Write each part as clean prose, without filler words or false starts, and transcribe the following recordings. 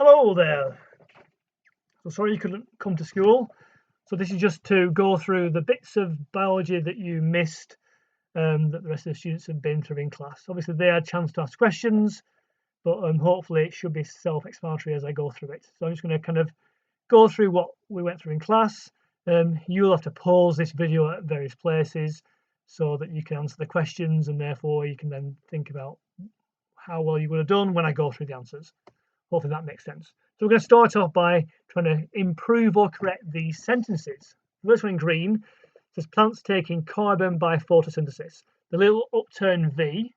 Hello there. So sorry you couldn't come to school. So this is just to go through the bits of biology that you missed that the rest of the students have been through in class. Obviously they had a chance to ask questions, but hopefully it should be self-explanatory as I go through it. So I'm just going to kind of go through what we went through in class. You'll have to pause this video at various places so that you can answer the questions, and therefore you can then think about how well you would have done when I go through the answers. Hopefully that makes sense. So we're going to start off by trying to improve or correct these sentences. The first one in green says plants taking carbon by photosynthesis. The little upturn V,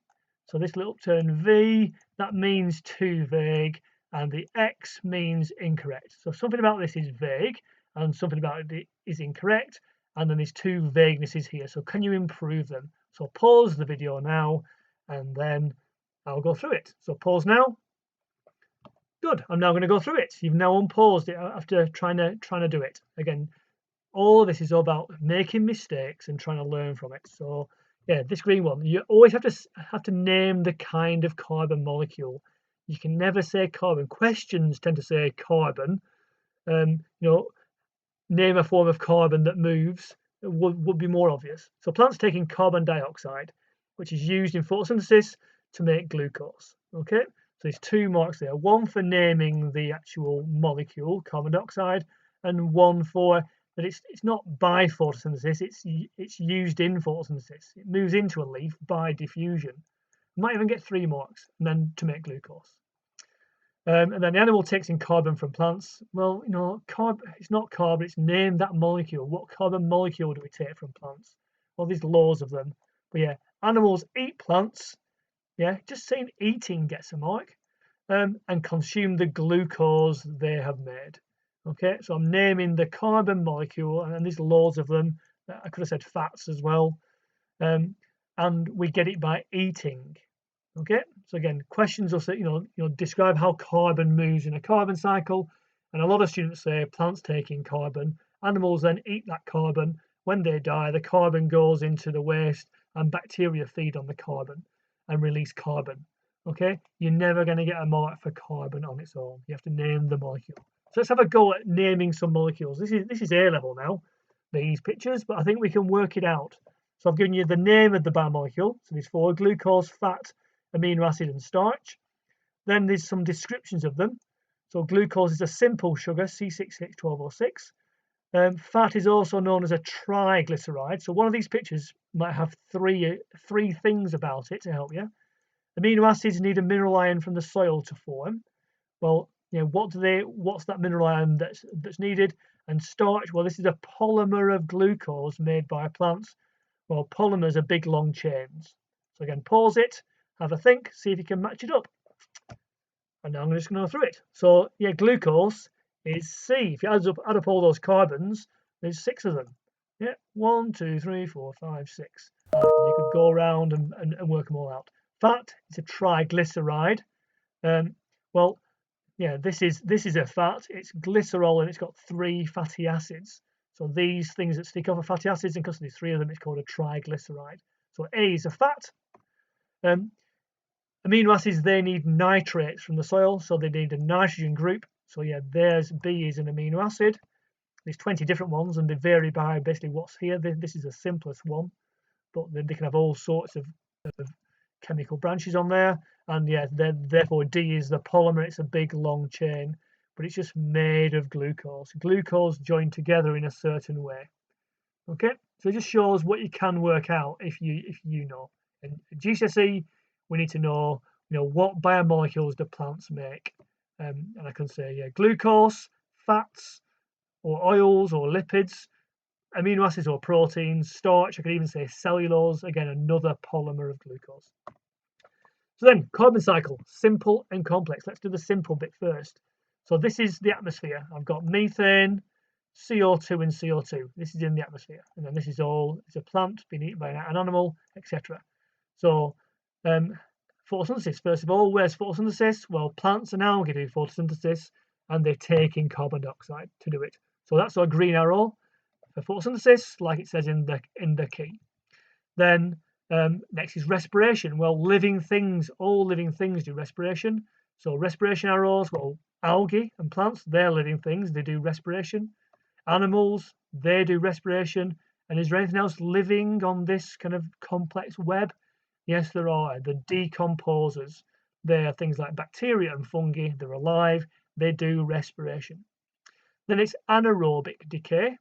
so this little upturn V, that means too vague, and the X means incorrect. So something about this is vague, and something about it is incorrect, and then there's two vaguenesses here. So can you improve them? So pause the video now, and then I'll go through it. So pause now. Good. I'm now going to go through it. You've now unpaused it after trying to do it. Again, all of this is all about making mistakes and trying to learn from it. So yeah, this green one, you always have to name the kind of carbon molecule. You can never say carbon. Questions tend to say carbon. Name a form of carbon that moves would be more obvious. So plants taking carbon dioxide, which is used in photosynthesis to make glucose. Okay. So there's 2 marks there, one for naming the actual molecule, carbon dioxide, and one for that it's not by photosynthesis, it's used in photosynthesis. It moves into a leaf by diffusion. Might even get 3 marks, and then to make glucose. And then the animal takes in carbon from plants. Well, it's not carbon, it's named that molecule. What carbon molecule do we take from plants? Well, there's loads of them. But yeah, animals eat plants. Yeah, just saying eating gets a mark, and consume the glucose they have made. Okay, so I'm naming the carbon molecule, and there's loads of them. I could have said fats as well, and we get it by eating. Okay, so again, questions will say, describe how carbon moves in a carbon cycle, and a lot of students say plants taking carbon, animals then eat that carbon. When they die, the carbon goes into the waste, and bacteria feed on the carbon and release carbon. Okay, you're never going to get a mark for carbon on its own. You have to name the molecule. So let's have a go at naming some molecules. This is A level now, these pictures, but I think we can work it out. So I've given you the name of the biomolecule. So there's 4: glucose, fat, amino acid, and starch. Then there's some descriptions of them. So glucose is a simple sugar, C6H12O6. Fat is also known as a triglyceride. So one of these pictures might have three things about it to help you. Amino acids need a mineral ion from the soil to form. Well, what's that mineral ion that's needed? And starch, well, this is a polymer of glucose made by plants. Well, polymers are big long chains. So again, pause it, have a think, see if you can match it up. And now I'm just going to go through it. So yeah, glucose is C. If you add up all those carbons, there's 6 of them. Yeah, 1, 2, 3, 4, 5, 6. You could go around and work them all out. Fat is a triglyceride. Well, yeah, this is a fat. It's glycerol, and it's got 3 fatty acids. So these things that stick off are fatty acids, and because there's 3 of them, it's called a triglyceride. So A is a fat. Amino acids, they need nitrates from the soil, so they need a nitrogen group. So yeah, there's B is an amino acid. There's 20 different ones, and they vary by basically what's here. This is the simplest one, but they can have all sorts of chemical branches on there. And yeah, therefore D is the polymer. It's a big long chain, but it's just made of glucose. Glucose joined together in a certain way. Okay, so it just shows what you can work out if you know. And GCSE, we need to know, what biomolecules do plants make, and I can say, yeah, glucose, fats, or oils, or lipids, amino acids or proteins, starch. I could even say cellulose, again, another polymer of glucose. So then, carbon cycle, simple and complex. Let's do the simple bit first. So this is the atmosphere. I've got methane, CO2, and CO2. This is in the atmosphere, and then this is all, it's a plant being eaten by an animal, etc. So photosynthesis, first of all. Where's photosynthesis? Well, plants and algae do photosynthesis, and they take in carbon dioxide to do it. So that's our green arrow for photosynthesis, like it says in the key. Then next is respiration. Well, all living things do respiration. So respiration arrows, well, Algae and plants, they're living things, they do respiration. Animals, they do respiration. And is there anything else living on this kind of complex web? Yes, there are. The decomposers, they are things like bacteria and fungi, they're alive, they do respiration. Then it's anaerobic decay.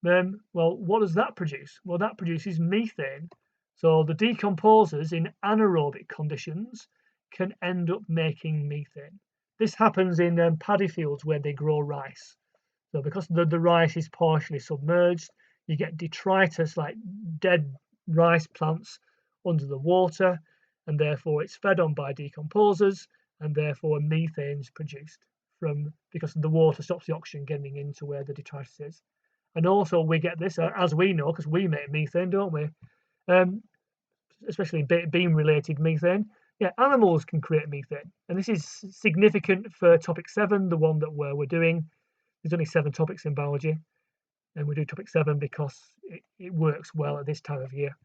Well, what does that produce? Well, that produces methane. So the decomposers in anaerobic conditions can end up making methane. This happens in paddy fields where they grow rice. So because the rice is partially submerged, you get detritus like dead rice plants under the water, and therefore it's fed on by decomposers, and therefore methane is produced because the water stops the oxygen getting into where the detritus is. And also we get this, as we know, because we make methane, don't we? Especially bean-related methane. Yeah, animals can create methane, and this is significant for topic 7, the one that we're doing. There's only 7 topics in biology, and we do topic 7 because it works well at this time of year.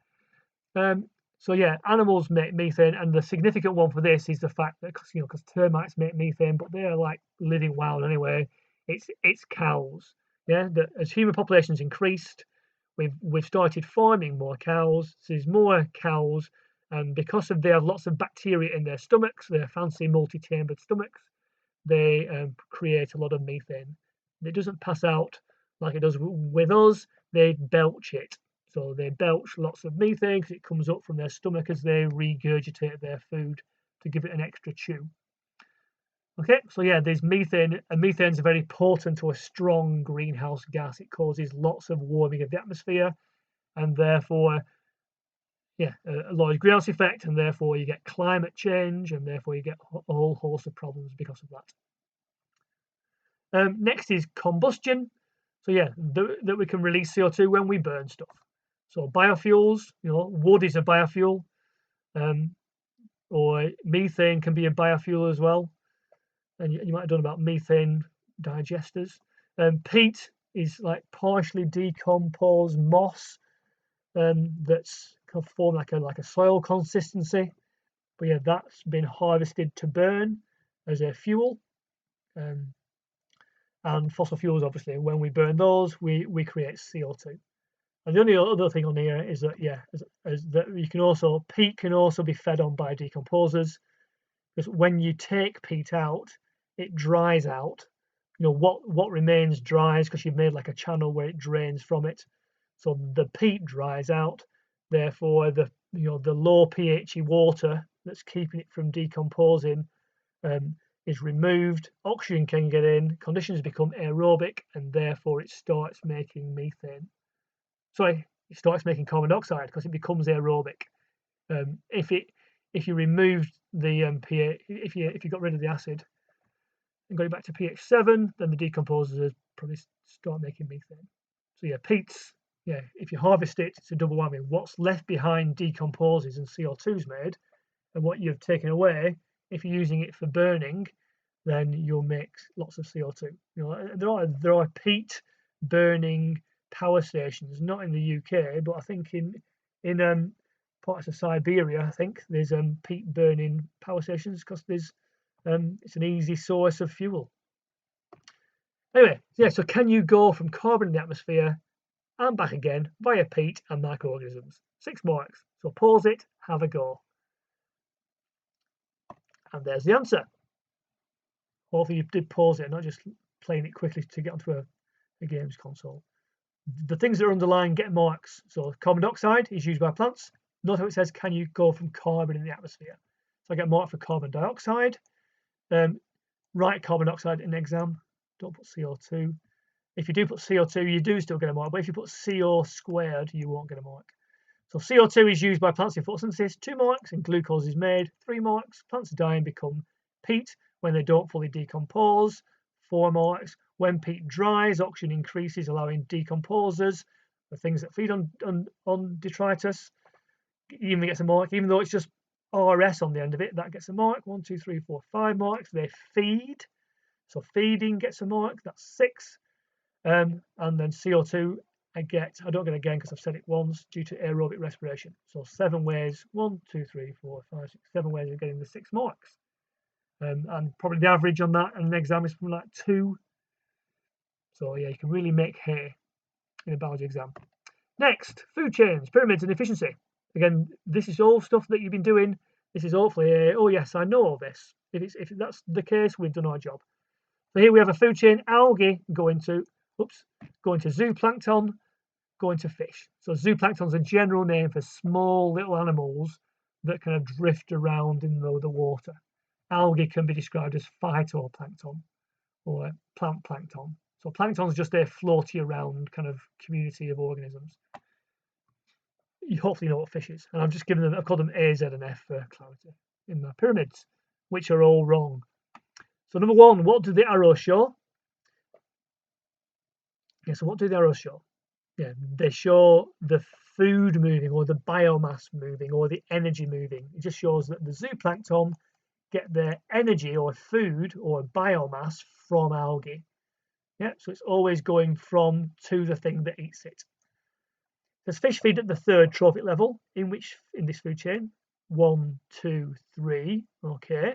So yeah, animals make methane, and the significant one for this is the fact that because termites make methane, but they're like living wild anyway. It's cows. Yeah, that as human populations increased, we've started farming more cows. So there's more cows, and because they have lots of bacteria in their stomachs, their fancy multi-chambered stomachs, they create a lot of methane. It doesn't pass out like it does with us. They belch it. So they belch lots of methane because it comes up from their stomach as they regurgitate their food to give it an extra chew. Okay, so yeah, there's methane, and methane is very potent to a strong greenhouse gas. It causes lots of warming of the atmosphere, and therefore, yeah, a large greenhouse effect, and therefore you get climate change, and therefore you get a whole host of problems because of that. Next is combustion. So yeah, that we can release CO2 when we burn stuff. So biofuels, wood is a biofuel, or methane can be a biofuel as well. And you might have done about methane digesters. Peat is like partially decomposed moss that's kind of formed like a soil consistency. But yeah, that's been harvested to burn as a fuel. And fossil fuels, obviously, when we burn those, we create CO2. And the only other thing on here is that is that peat can also be fed on by decomposers, because when you take peat out, it dries out. What remains dries because you've made like a channel where it drains from it. So the peat dries out. Therefore, the low pH water that's keeping it from decomposing is removed. Oxygen can get in. Conditions become aerobic, and therefore it starts making methane. Sorry, it starts making carbon dioxide because it becomes aerobic. If you removed the pH, if you got rid of the acid and going back to pH 7, then the decomposers probably start making methane. So yeah, peats, if you harvest it, it's a double whammy. What's left behind decomposes and CO2 is made, and what you've taken away, if you're using it for burning, then you'll make lots of CO2. There are peat burning power stations, not in the UK, but I think in parts of Siberia, I think there's peat burning power stations because it's an easy source of fuel. Anyway, so can you go from carbon in the atmosphere and back again via peat and microorganisms? 6 marks. So pause it, have a go. And there's the answer. Hopefully you did pause it, not just playing it quickly to get onto a games console. The things that are underlined get marks. So carbon dioxide is used by plants. Note how it says, can you go from carbon in the atmosphere? So I get marked for carbon dioxide. Write carbon dioxide in the exam. Don't put CO2. If you do put CO2, you do still get a mark. But if you put CO squared, you won't get a mark. So CO2 is used by plants in photosynthesis, 2 marks, and glucose is made, 3 marks. Plants die and become peat when they don't fully decompose, 4 marks. When peat dries, oxygen increases, allowing decomposers, the things that feed on detritus, even gets a mark, even though it's just RS on the end of it, that gets a mark. 1, 2, 3, 4, 5 marks. They feed, so feeding gets a mark, that's 6. And then CO2, I don't get again because I've said it once, due to aerobic respiration. So 7 ways, 1, 2, 3, 4, 5, 6, 7 ways of getting the 6 marks. and probably the average on that in an exam is from like 2. So yeah, you can really make hay in a biology exam. Next, food chains, pyramids, and efficiency. Again, this is all stuff that you've been doing. This is hopefully, oh yes, I know all this. If that's the case, we've done our job. So here we have a food chain: algae going to zooplankton, going to fish. So zooplankton is a general name for small little animals that kind of drift around in the water. Algae can be described as phytoplankton or plant plankton. So plankton is just a floaty around kind of community of organisms. You hopefully know what fish is, and I've called them A, Z, and F for clarity in the pyramids, which are all wrong. So number 1, what do the arrows show? Yeah, so what do the arrows show? Yeah, they show the food moving or the biomass moving or the energy moving. It just shows that the zooplankton get their energy or food or biomass from algae. Yeah, so it's always going from to the thing that eats it. There's fish feed at the 3rd trophic level, in this food chain. 1, 2, 3. Okay.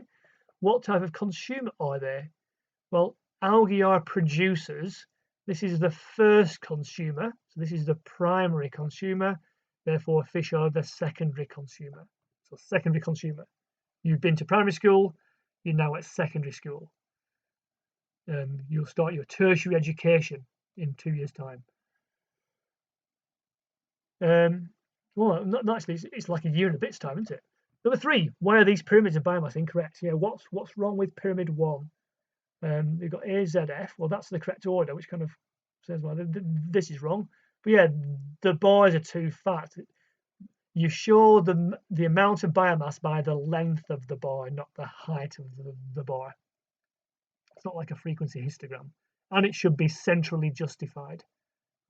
What type of consumer are they? Well, algae are producers. This is the first consumer. So this is the primary consumer. Therefore, fish are the secondary consumer. So secondary consumer. You've been to primary school. You're now at secondary school. You'll start your tertiary education in 2 years' time. Well, not actually. It's like a year and a bit's time, isn't it? Number 3. Why are these pyramids of biomass incorrect? Yeah, what's wrong with pyramid 1? You've got A, Z, F. Well, that's the correct order, which kind of says, well, this is wrong. But yeah, the bars are too fat. You show the amount of biomass by the length of the bar, not the height of the bar. It's not like a frequency histogram, and it should be centrally justified.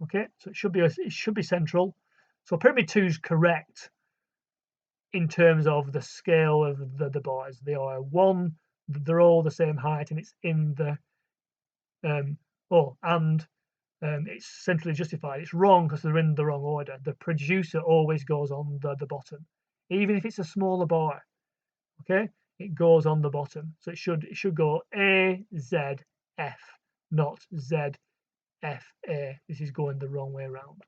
Okay, so it should be central. So pyramid 2 is correct in terms of the scale of the bars. They are 1. They're all the same height, and it's in the it's centrally justified. It's wrong because they're in the wrong order. The producer always goes on the bottom, even if it's a smaller bar. Okay, it goes on the bottom, so it should go A, Z, F, not Z, F, A. This is going the wrong way around.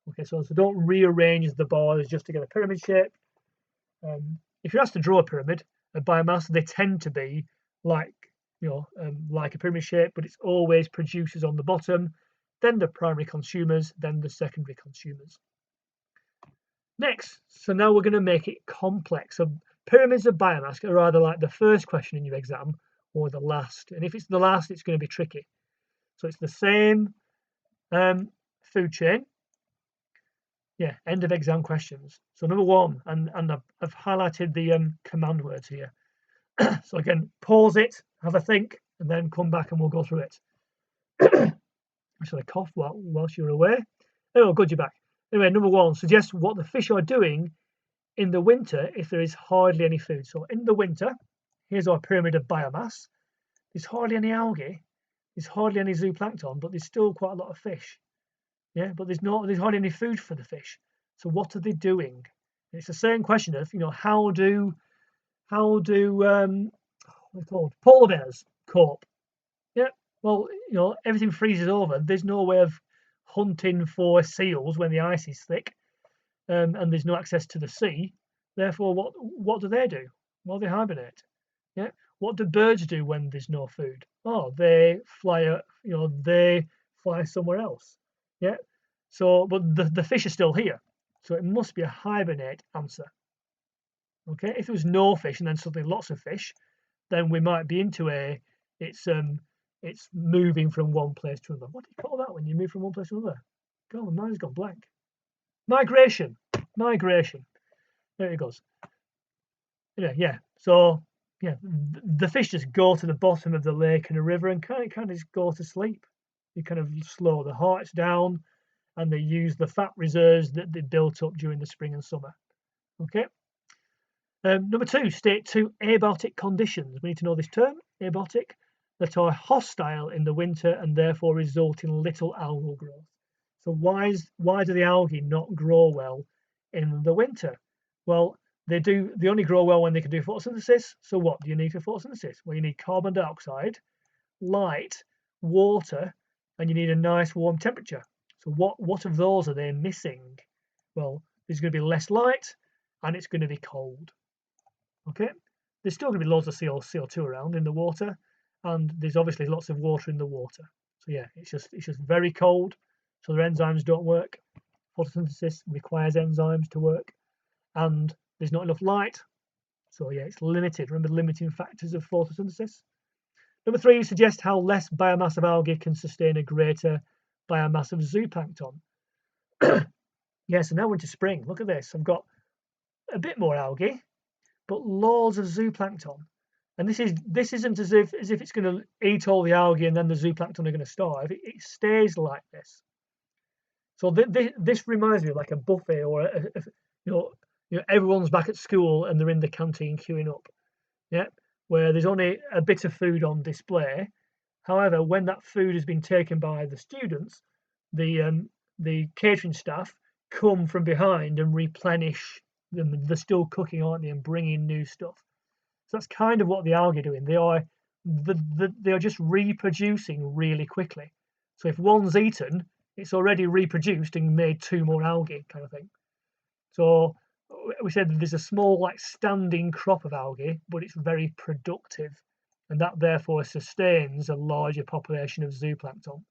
Okay, so don't rearrange the bars just to get a pyramid shape. If you're asked to draw a pyramid, a biomass, they tend to be like like a pyramid shape, but it's always producers on the bottom, then the primary consumers, then the secondary consumers. Next, so now we're going to make it complex. So pyramids of biomass are either like the first question in your exam or the last, and if it's the last, it's going to be tricky. So it's the same food chain. Yeah, end of exam questions. So number 1, and I've highlighted the command words here. So again, pause it, have a think, and then come back and we'll go through it. Should I cough whilst you're away? Oh, good, you're back. Anyway, number 1, suggest what the fish are doing in the winter if there is hardly any food. So in the winter, here's our pyramid of biomass. There's hardly any algae, there's hardly any zooplankton, but there's still quite a lot of fish. Yeah, but there's hardly any food for the fish. So what are they doing? And it's the same question of how do what's it called, polar bears cope? Yeah, well, everything freezes over. There's no way of hunting for seals when the ice is thick, and there's no access to the sea. Therefore, what do they do? Well, they hibernate. Yeah. What do birds do when there's no food? Oh, they fly. They fly somewhere else. Yeah. So, but the fish are still here. So it must be a hibernate answer. Okay. If there was no fish and then suddenly lots of fish, then we might be into it's moving from one place to another. What do you call that when you move from one place to another? God, my mind's gone blank. Migration. There it goes. Yeah. So yeah, the fish just go to the bottom of the lake and a river and kind of just go to sleep. You kind of slow the hearts down, and they use the fat reserves that they built up during the spring and summer. Okay. Number 2, state 2 abiotic conditions. We need to know this term, abiotic, that are hostile in the winter and therefore result in little algal growth. So why do the algae not grow well in the winter? Well, they only grow well when they can do photosynthesis. So what do you need for photosynthesis? Well, you need carbon dioxide, light, water, and you need a nice warm temperature. So what of those are they missing? Well, there's going to be less light and it's going to be cold. Okay, there's still going to be loads of CO2 around in the water, and there's obviously lots of water in the water. So yeah, it's just very cold, so their enzymes don't work. Photosynthesis requires enzymes to work, and there's not enough light. So yeah, it's limited. Remember the limiting factors of photosynthesis. Number 3, suggest how less biomass of algae can sustain a greater biomass of zooplankton. Yeah, so now we're into spring. Look at this. I've got a bit more algae, but loads of zooplankton. And this isn't as if it's going to eat all the algae and then the zooplankton are going to starve. It stays like this. So this reminds me of like a buffet, or you know everyone's back at school and they're in the canteen queuing up. Yeah, where there's only a bit of food on display. However, when that food has been taken by the students, the catering staff come from behind and replenish them. They're still cooking, aren't they, and bringing new stuff. So that's kind of what the algae are doing. They are just reproducing really quickly. So if one's eaten, it's already reproduced and made 2 more algae, kind of thing. So we said that there's a small, like, standing crop of algae, but it's very productive, and that therefore sustains a larger population of zooplankton.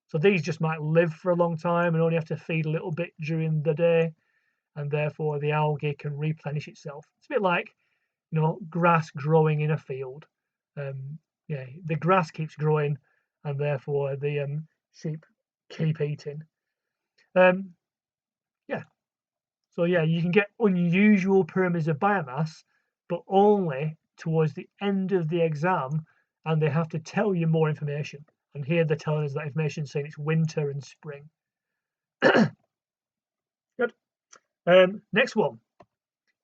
So these just might live for a long time and only have to feed a little bit during the day, and therefore the algae can replenish itself. It's a bit like, you know, grass growing in a field. Yeah, the grass keeps growing, and therefore the sheep keep eating. Yeah. So yeah, you can get unusual pyramids of biomass, but only towards the end of the exam, and they have to tell you more information. And here they're telling us that information, saying it's winter and spring. Good. Next one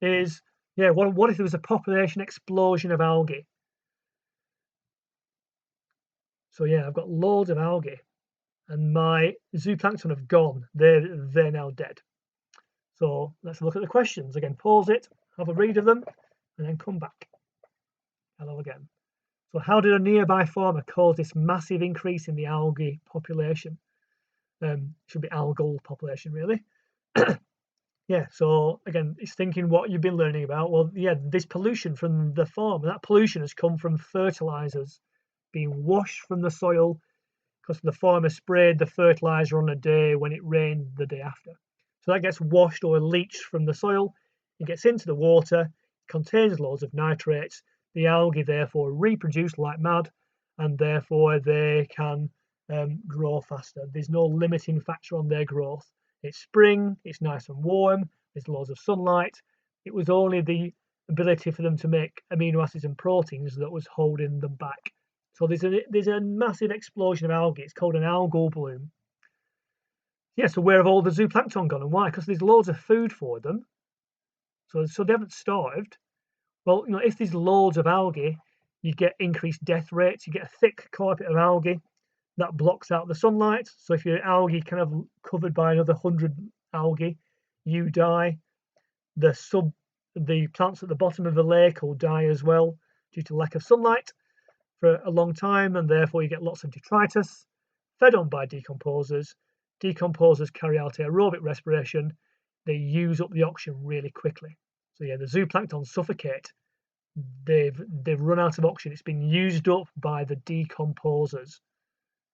is, yeah, what if there was a population explosion of algae? So yeah, I've got loads of algae, and my zooplankton have gone. They're now dead. So let's look at the questions again. Pause it, have a read of them, and then come back. Hello again. So how did a nearby farmer cause this massive increase in the algae population? Should be algal population, really. Yeah, so again, it's thinking what you've been learning about. Well, yeah, this pollution from the farm, that pollution has come from fertilizers being washed from the soil because the farmer sprayed the fertilizer on a day when it rained the day after. So that gets washed or leached from the soil, it gets into the water, contains loads of nitrates. The algae therefore reproduce like mad, and therefore they can grow faster. There's no limiting factor on their growth. It's spring, it's nice and warm, there's loads of sunlight. It was only the ability for them to make amino acids and proteins that was holding them back. So there's a massive explosion of algae. It's called an algal bloom. Yeah, so where have all the zooplankton gone, and why? Because there's loads of food for them. So they haven't starved. Well, you know, if there's loads of algae, you get increased death rates. You get a thick carpet of algae that blocks out the sunlight. So if your algae kind of covered by another 100 algae, you die. The plants at the bottom of the lake will die as well due to lack of sunlight for a long time, and therefore you get lots of detritus fed on by decomposers. Decomposers carry out aerobic respiration. They use up the oxygen really quickly. So yeah, the zooplankton suffocate. They've run out of oxygen. It's been used up by the decomposers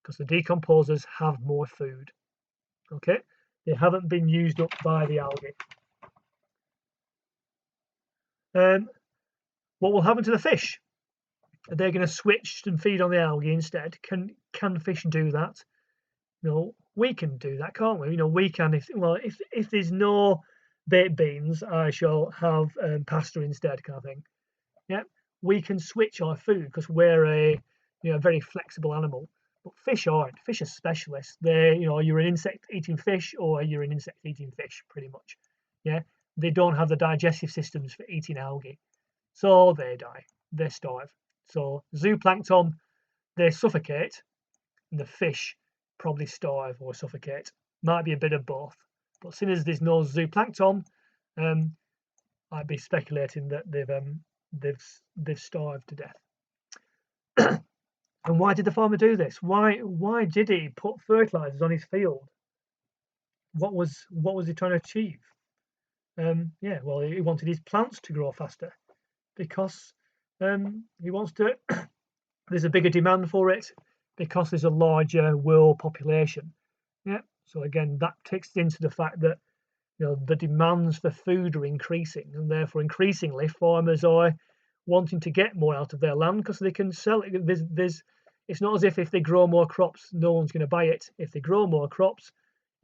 because the decomposers have more food. Okay, they haven't been used up by the algae. What will happen to the fish? Are they going to switch and feed on the algae instead? Can fish do that? No, we can do that, can't we? You know, we can. If there's no baked beans, I shall have pasta instead, kind of thing. Yeah, we can switch our food because we're a very flexible animal. But fish aren't. Fish are specialists. You're an insect eating fish or you're an insect eating fish, pretty much. Yeah, they don't have the digestive systems for eating algae, so they die. They starve. So zooplankton, they suffocate, and the fish probably starve or suffocate. Might be a bit of both. But as soon as there's no zooplankton, I'd be speculating that they've starved to death. And why did the farmer do this? Why did he put fertilizers on his field? What was he trying to achieve? Yeah, well, he wanted his plants to grow faster because he wants to. There's a bigger demand for it because there's a larger world population. Yeah. So again, that takes into the fact that the demands for food are increasing, and therefore increasingly farmers are wanting to get more out of their land because they can sell it. It's not as if they grow more crops, no one's going to buy it. If they grow more crops,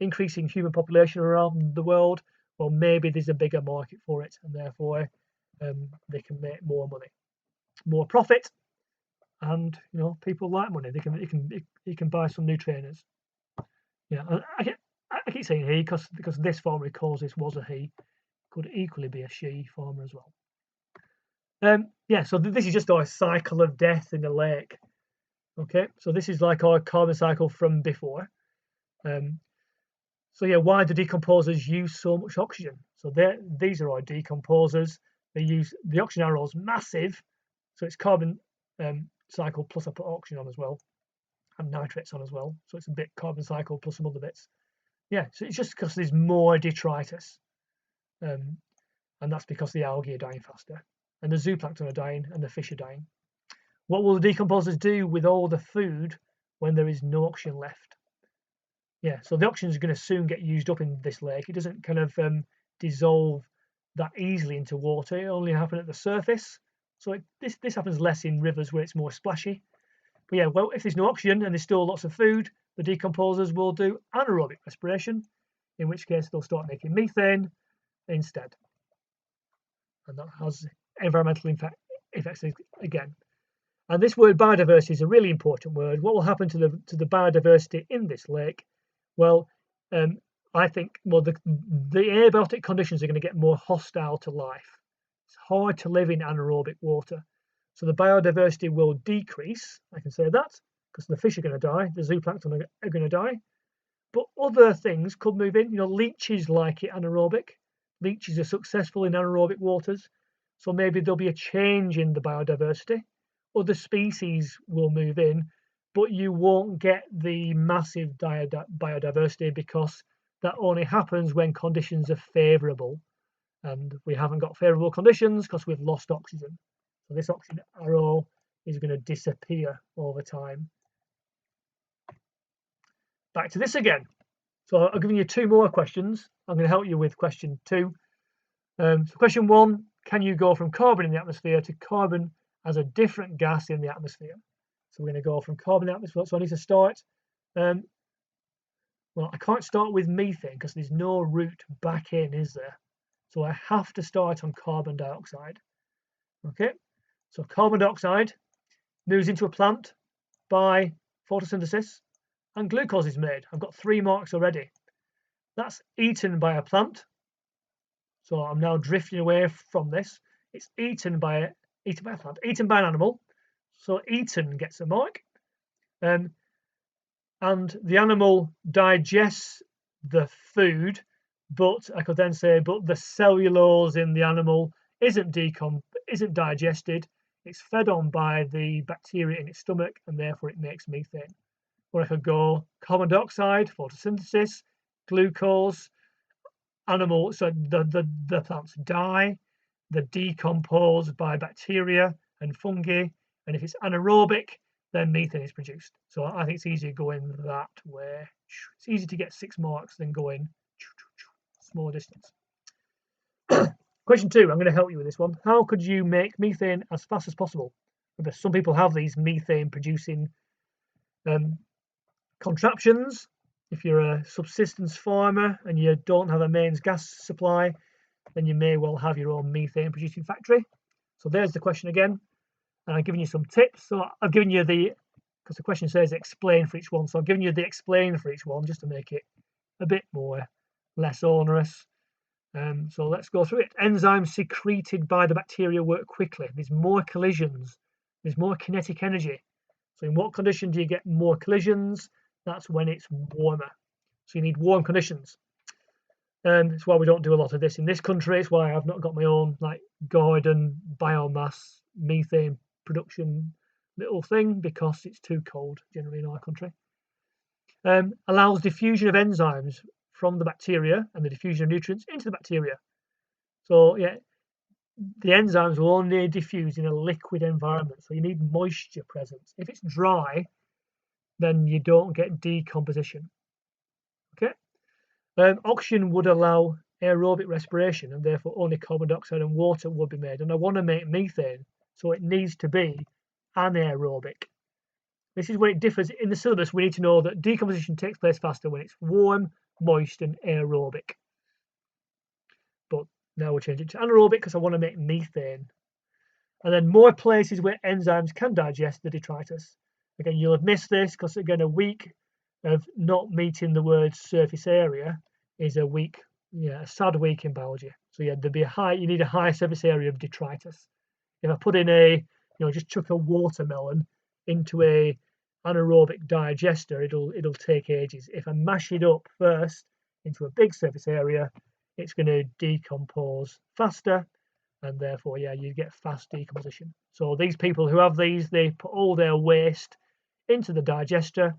increasing human population around the world, well, maybe there's a bigger market for it, and therefore they can make more money, more profit. And people like money. You can buy some new trainers. Yeah, I keep saying he because this farmer he calls this was a he, could equally be a she farmer as well. Yeah, so this is just our cycle of death in the lake. Okay, so this is like our carbon cycle from before. So yeah, why do decomposers use so much oxygen? So these are our decomposers. They use the oxygen arrow is massive, so it's carbon cycle plus I put oxygen on as well, and nitrates on as well. So it's a bit carbon cycle plus some other bits. Yeah, so it's just because there's more detritus, and that's because the algae are dying faster, and the zooplankton are dying, and the fish are dying. What will the decomposers do with all the food when there is no oxygen left? Yeah, so the oxygen is going to soon get used up in this lake. It doesn't kind of dissolve that easily into water. It only happens at the surface. So this happens less in rivers where it's more splashy. But yeah, well, if there's no oxygen and there's still lots of food, the decomposers will do anaerobic respiration, in which case they'll start making methane instead. And that has environmental effects again. And this word biodiversity is a really important word. What will happen to the biodiversity in this lake? Well, I think the abiotic conditions are going to get more hostile to life. It's hard to live in anaerobic water. So the biodiversity will decrease. I can say that because the fish are going to die, the zooplankton are going to die. But other things could move in. Leeches like it anaerobic. Leeches are successful in anaerobic waters. So maybe there'll be a change in the biodiversity. Other species will move in, but you won't get the massive biodiversity because that only happens when conditions are favourable. And we haven't got favourable conditions because we've lost oxygen. So this oxygen arrow is going to disappear over time. Back to this again. So I've given you two more questions. I'm going to help you with question 2. So question 1, can you go from carbon in the atmosphere to carbon as a different gas in the atmosphere? So we're going to go from carbon in the atmosphere. So I need to start. Well, I can't start with methane because there's no route back in, is there? So I have to start on carbon dioxide. Okay, so carbon dioxide moves into a plant by photosynthesis and glucose is made. I've got 3 marks already. That's eaten by a plant. So I'm now drifting away from this. It's eaten by a plant, eaten by an animal. So eaten gets a mark. And the animal digests the food, but I could then say, but the cellulose in the animal isn't digested. It's fed on by the bacteria in its stomach, and therefore it makes methane. Or I could go carbon dioxide, photosynthesis, glucose, animal. So the plants die, they're decomposed by bacteria and fungi, and if it's anaerobic, then methane is produced. So I think it's easier going that way. It's easier to get 6 marks than going small distance. Question 2, I'm going to help you with this one. How could you make methane as fast as possible? Because some people have these methane producing contraptions. If you're a subsistence farmer and you don't have a mains gas supply, then you may well have your own methane producing factory. So there's the question again. And I've given you some tips. So I've given you because the question says explain for each one. So I've given you the explain for each one just to make it a bit less onerous. So let's go through it. Enzymes secreted by the bacteria work quickly. There's more collisions. There's more kinetic energy. So in what condition do you get more collisions? That's when it's warmer. So you need warm conditions. It's why we don't do a lot of this in this country. It's why I've not got my own like garden biomass methane production little thing, because it's too cold generally in our country. Allows diffusion of enzymes from the bacteria and the diffusion of nutrients into the bacteria. So yeah, the enzymes will only diffuse in a liquid environment, so you need moisture present. If it's dry, then you don't get decomposition. Okay. Oxygen would allow aerobic respiration, and therefore only carbon dioxide and water would be made. And I want to make methane, so it needs to be anaerobic. This is where it differs. In the syllabus, we need to know that decomposition takes place faster when it's warm, moist, and aerobic. But now we'll change it to anaerobic because I want to make methane. And then more places where enzymes can digest the detritus. Again, you'll have missed this because, again, a week of not meeting the word surface area is a week, a sad week in biology. So yeah, there'd be you need a high surface area of detritus. If I put in just chuck a watermelon into a anaerobic digester, it'll take ages. If I mash it up first into a big surface area, it's going to decompose faster, and therefore, you get fast decomposition. So these people who have these, they put all their waste into the digester.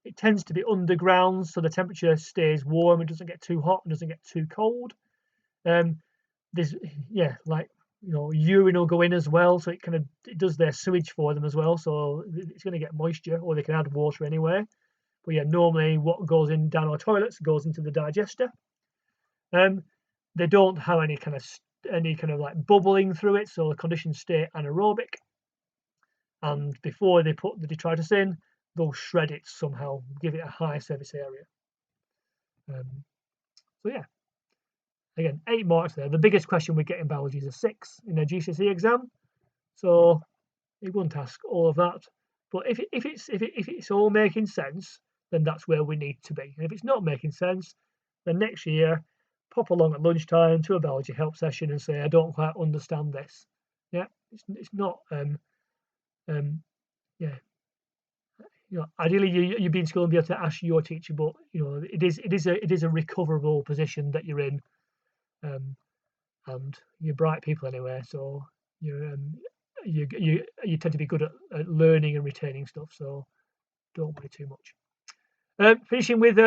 It tends to be underground, so the temperature stays warm. It doesn't get too hot and doesn't get too cold. There's urine will go in as well, so it does their sewage for them as well. So it's going to get moisture, or they can add water anyway. But normally what goes in down our toilets goes into the digester. They don't have any kind of like bubbling through it, so the conditions stay anaerobic. And before they put the detritus in, they'll shred it somehow, give it a high surface area. Again, 8 marks there. The biggest question we get in biology is a 6 in a GCSE exam, so it won't ask all of that. But if it's all making sense, then that's where we need to be. And if it's not making sense, then next year pop along at lunchtime to a biology help session and say, I don't quite understand this. Yeah, it's not. Ideally you'd be in school and be able to ask your teacher, but it is a recoverable position that you're in, and you're bright people anyway, so you tend to be good at learning and retaining stuff. So don't worry too much. Finishing with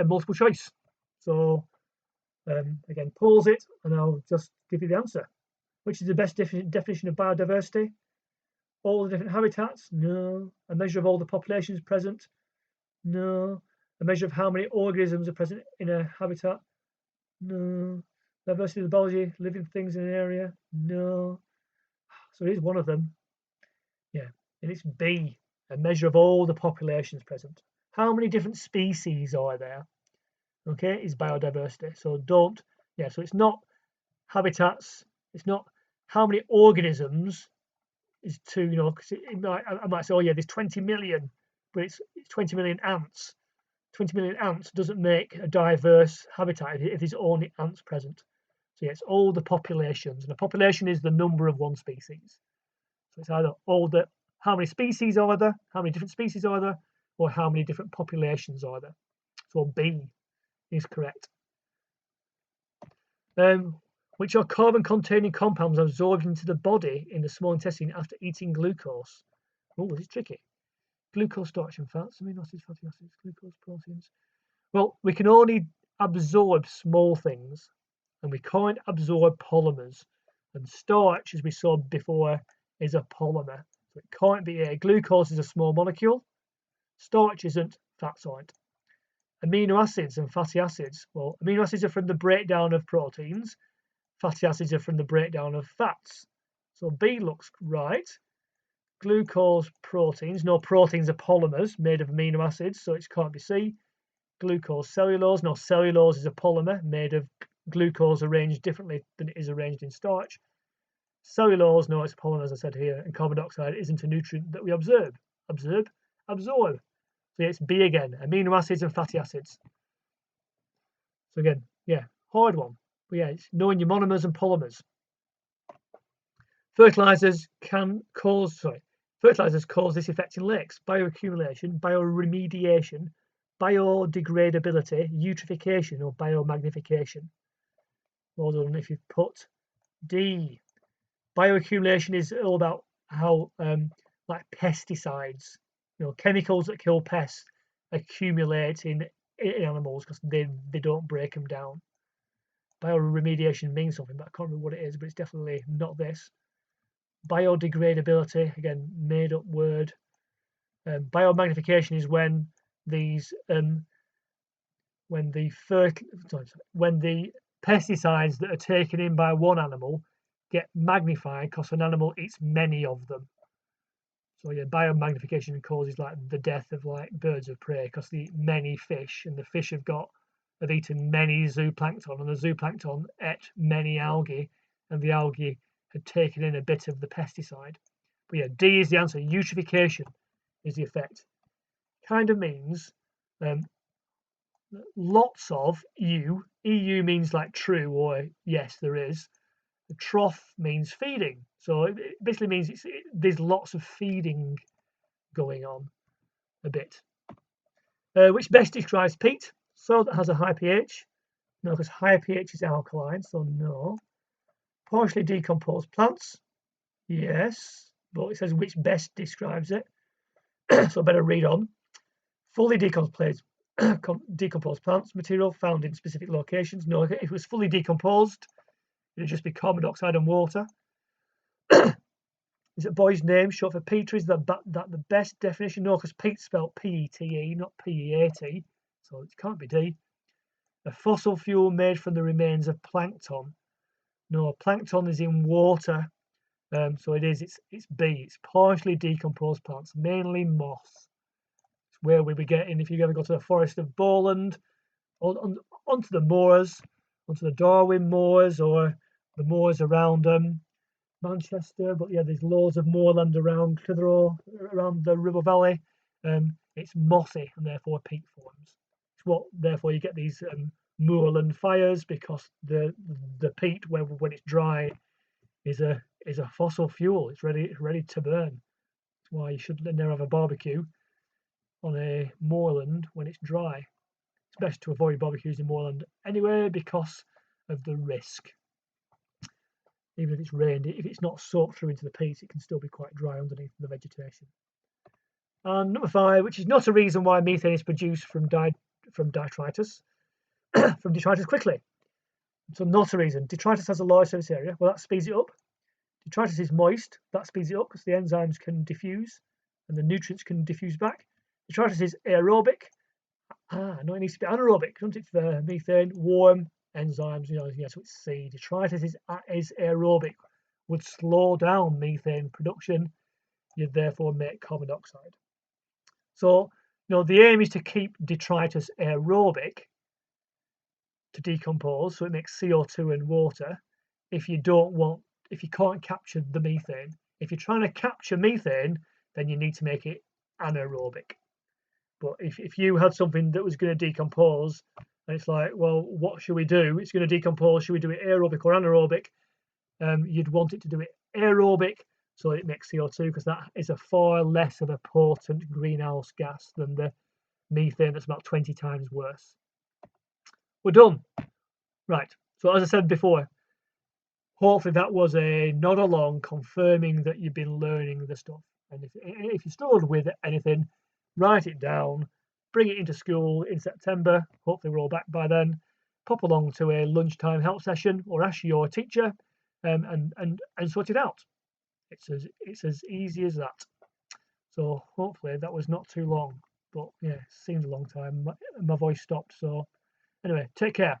multiple choice. So again, pause it and I'll just give you the answer. Which is the best definition of biodiversity? All the different habitats? No. A measure of all the populations present? No. A measure of how many organisms are present in a habitat? No. Diversity of the biology, living things in an area? No. So it is one of them. Yeah. And it's B, a measure of all the populations present. How many different species are there? Okay, is biodiversity. So so it's not habitats, it's not how many organisms is 2, because I might say, there's 20 million, but it's 20 million ants. 20 million ants doesn't make a diverse habitat if there's only ants present. So it's all the populations, and a population is the number of one species. So it's either how many species are there, how many different species are there, or how many different populations are there. So B is correct. Which are carbon-containing compounds absorbed into the body in the small intestine after eating glucose. Oh, this is tricky. Glucose, starch and fats, amino acids, fatty acids, glucose, proteins. Well, we can only absorb small things, and we can't absorb polymers. And starch, as we saw before, is a polymer. So it can't be A. Glucose is a small molecule. Starch isn't, fats aren't. Amino acids and fatty acids. Well, amino acids are from the breakdown of proteins. Fatty acids are from the breakdown of fats. So B looks right. Glucose, proteins. No, proteins are polymers made of amino acids, so it can't be C. Glucose, cellulose. No, cellulose is a polymer made of glucose arranged differently than it is arranged in starch. Cellulose, no, it's a polymer, as I said here, and carbon dioxide isn't a nutrient that we absorb. Absorb. So it's B again, amino acids and fatty acids. So again, hard one. But it's knowing your monomers and polymers. Fertilizers cause this effect in lakes: bioaccumulation, bioremediation, biodegradability, eutrophication, or biomagnification? Well done if you've put D. Bioaccumulation is all about how like pesticides, chemicals that kill pests accumulate in animals because they don't break them down. Bioremediation means something, but I can't remember what it is, but it's definitely not this. Biodegradability, again, made up word. Biomagnification is when these when the pesticides that are taken in by one animal get magnified because an animal eats many of them. So yeah, biomagnification causes like the death of like birds of prey because they eat many fish, and the fish have eaten many zooplankton, and the zooplankton ate many algae, and the algae had taken in a bit of the pesticide. But yeah, D is the answer. Eutrophication is the effect. Kind of means lots of EU means like true or yes, there is. The trough means feeding. So it basically means there's lots of feeding going on a bit. Which best describes peat? So that has a high pH. No, because higher pH is alkaline, so no. Partially decomposed plants. Yes, but it says which best describes it. So I better read on. Fully decomposed plants, material found in specific locations. No, if it was fully decomposed, it'd just be carbon dioxide and water. Is it boy's name short for Peter? Is that the best definition? No, because peat's spelled P-E-T-E, not P-E-A-T, so it can't be D. A fossil fuel made from the remains of plankton. No, plankton is in water, so it's B. It's partially decomposed plants, mainly moss. It's where we be getting if you ever go to the forest of Bowland, onto the moors, onto the Darwin moors or the moors around Manchester, but yeah, there's loads of moorland around Clitheroe, around the Ribble Valley. It's mossy and therefore peat forms. It's therefore you get these moorland fires because the peat when it's dry is a fossil fuel. It's ready to burn. That's why you should never have a barbecue on a moorland when it's dry. It's best to avoid barbecues in moorland anyway because of the risk. Even if it's rained, if it's not soaked through into the peat, it can still be quite dry underneath the vegetation. And number 5, which is not a reason why methane is produced from detritus, from detritus quickly. So not a reason. Detritus has a large surface area. Well, that speeds it up. Detritus is moist. That speeds it up because the enzymes can diffuse and the nutrients can diffuse back. Detritus is aerobic. No, it needs to be anaerobic, doesn't it? For methane, warm enzymes, so it's C. Detritus is aerobic, would slow down methane production. You'd therefore make carbon dioxide. So, the aim is to keep detritus aerobic to decompose, so it makes CO2 and water. If you can't capture the methane, if you're trying to capture methane, then you need to make it anaerobic. But if you had something that was going to decompose, and it's like, well, what should we do? It's going to decompose. Should we do it aerobic or anaerobic? You'd want it to do it aerobic, so it makes CO2 because that is a far less of a potent greenhouse gas than the methane that's about 20 times worse. We're done. Right. So as I said before, hopefully that was a nod along confirming that you've been learning the stuff. And if you struggled with anything, write it down, bring it into school in September. Hopefully we're all back by then. Pop along to a lunchtime help session or ask your teacher and sort it out. It's as easy as that. So hopefully that was not too long. But yeah, it seemed a long time. My voice stopped. So anyway, take care.